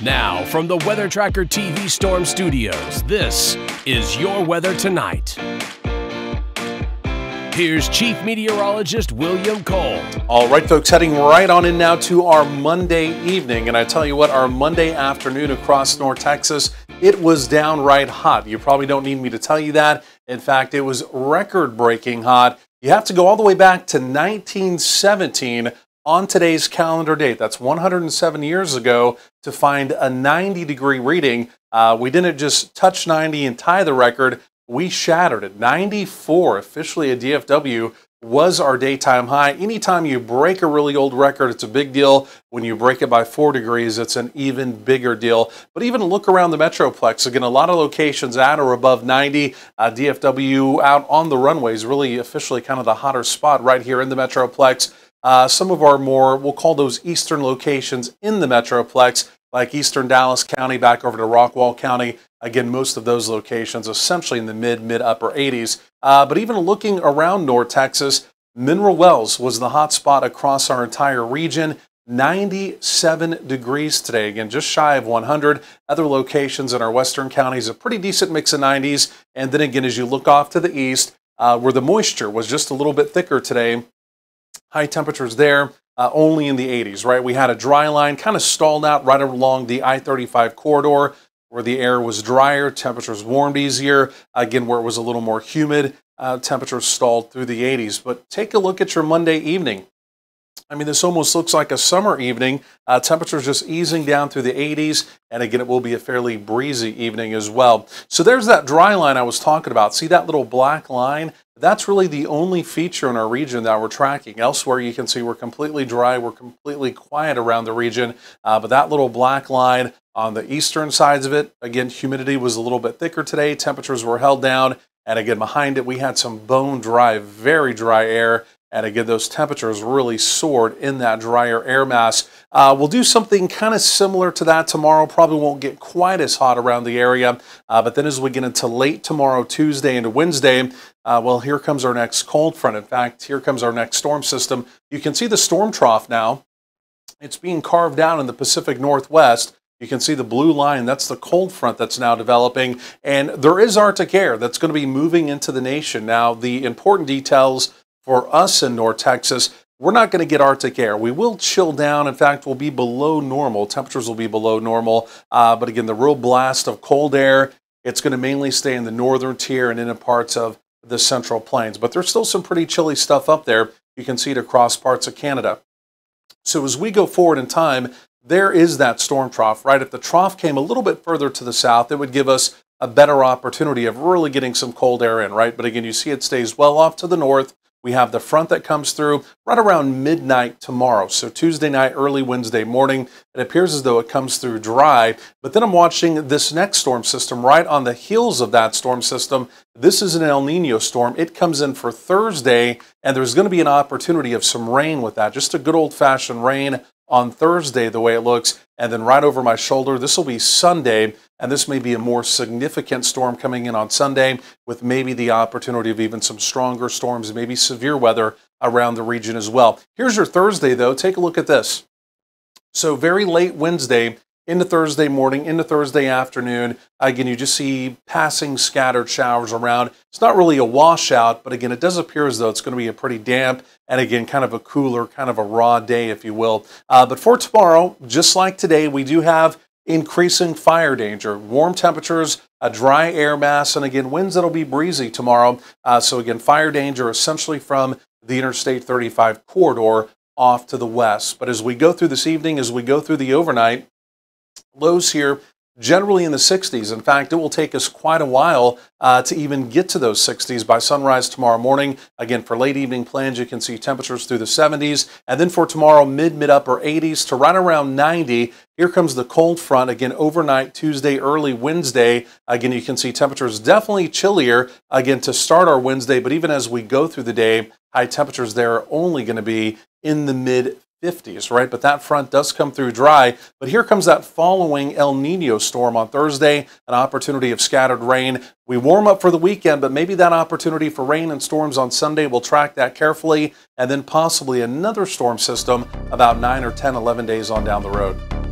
Now, from the Weather Tracker TV Storm Studios, this is your weather tonight. Here's Chief Meteorologist William Cole. All right, folks, heading right on in now to our Monday evening. And I tell you what, our Monday afternoon across North Texas, it was downright hot. You probably don't need me to tell you that. In fact, it was record-breaking hot. You have to go all the way back to 1917 on today's calendar date. That's 107 years ago to find a 90-degree reading. We didn't just touch 90 and tie the record. We shattered it. 94, officially a DFW, was our daytime high. Anytime you break a really old record, it's a big deal. When you break it by 4 degrees, it's an even bigger deal. But even look around the Metroplex. Again, a lot of locations at or above 90. DFW out on the runways, really officially kind of the hotter spot right here in the Metroplex. Some of our more, we'll call those eastern locations in the Metroplex, like eastern Dallas County back over to Rockwall County. Again, most of those locations essentially in the mid-upper 80s. But even looking around North Texas, Mineral Wells was the hot spot across our entire region. 97 degrees today. Again, just shy of 100. Other locations in our western counties, a pretty decent mix of 90s. And then again, as you look off to the east, where the moisture was just a little bit thicker today, high temperatures there, only in the 80s, right? We had a dry line kind of stalled out right along the I-35 corridor where the air was drier, temperatures warmed easier. Again, where it was a little more humid, temperatures stalled through the 80s. But take a look at your Monday evening. I mean, this almost looks like a summer evening. Temperatures just easing down through the 80s. And again, it will be a fairly breezy evening as well. So there's that dry line I was talking about. See that little black line? That's really the only feature in our region that we're tracking. Elsewhere, you can see we're completely dry. We're completely quiet around the region. But that little black line on the eastern sides of it, again, humidity was a little bit thicker today. Temperatures were held down. And again, behind it, we had some bone dry, very dry air. And again, those temperatures really soared in that drier air mass. We'll do something kind of similar to that tomorrow. Probably won't get quite as hot around the area. But then as we get into late tomorrow, Tuesday into Wednesday, well, here comes our next cold front. In fact, here comes our next storm system. You can see the storm trough now. It's being carved out in the Pacific Northwest. You can see the blue line. That's the cold front that's now developing. And there is Arctic air that's going to be moving into the nation. Now, the important details for us in North Texas, we're not going to get Arctic air. We will chill down. In fact, we'll be below normal. Temperatures will be below normal. But again, the real blast of cold air, it's going to mainly stay in the northern tier and in parts of the central plains. But there's still some pretty chilly stuff up there. You can see it across parts of Canada. So as we go forward in time, there is that storm trough, right? If the trough came a little bit further to the south, it would give us a better opportunity of really getting some cold air in, right? But again, you see it stays well off to the north. We have the front that comes through right around midnight tomorrow. So Tuesday night, early Wednesday morning, it appears as though it comes through dry. But then I'm watching this next storm system right on the heels of that storm system. This is an El Nino storm. It comes in for Thursday, and there's going to be an opportunity of some rain with that. Just a good old-fashioned rain on Thursday, the way it looks. And then right over my shoulder, this will be Sunday. And this may be a more significant storm coming in on Sunday with maybe the opportunity of even some stronger storms, maybe severe weather around the region as well. Here's your Thursday, though. Take a look at this. So very late Wednesday into Thursday morning, into Thursday afternoon. Again, you just see passing scattered showers around. It's not really a washout, but again, it does appear as though it's going to be a pretty damp and again, kind of a cooler, kind of a raw day, if you will. But for tomorrow, just like today, we do have increasing fire danger, warm temperatures, a dry air mass, and again, winds that'll be breezy tomorrow. So again, fire danger essentially from the Interstate 35 corridor off to the west. But as we go through this evening, as we go through the overnight, lows here generally in the 60s. In fact, it will take us quite a while to even get to those 60s by sunrise tomorrow morning. Again, for late evening plans, you can see temperatures through the 70s. And then for tomorrow, mid-upper 80s to right around 90. Here comes the cold front. Again, overnight Tuesday, early Wednesday. Again, you can see temperatures definitely chillier, again, to start our Wednesday. But even as we go through the day, high temperatures there are only going to be in the mid-50s, right? But that front does come through dry. But here comes that following El Nino storm on Thursday, an opportunity of scattered rain. We warm up for the weekend, but maybe that opportunity for rain and storms on Sunday, we'll track that carefully, and then possibly another storm system about 9 or 10, 11 days on down the road.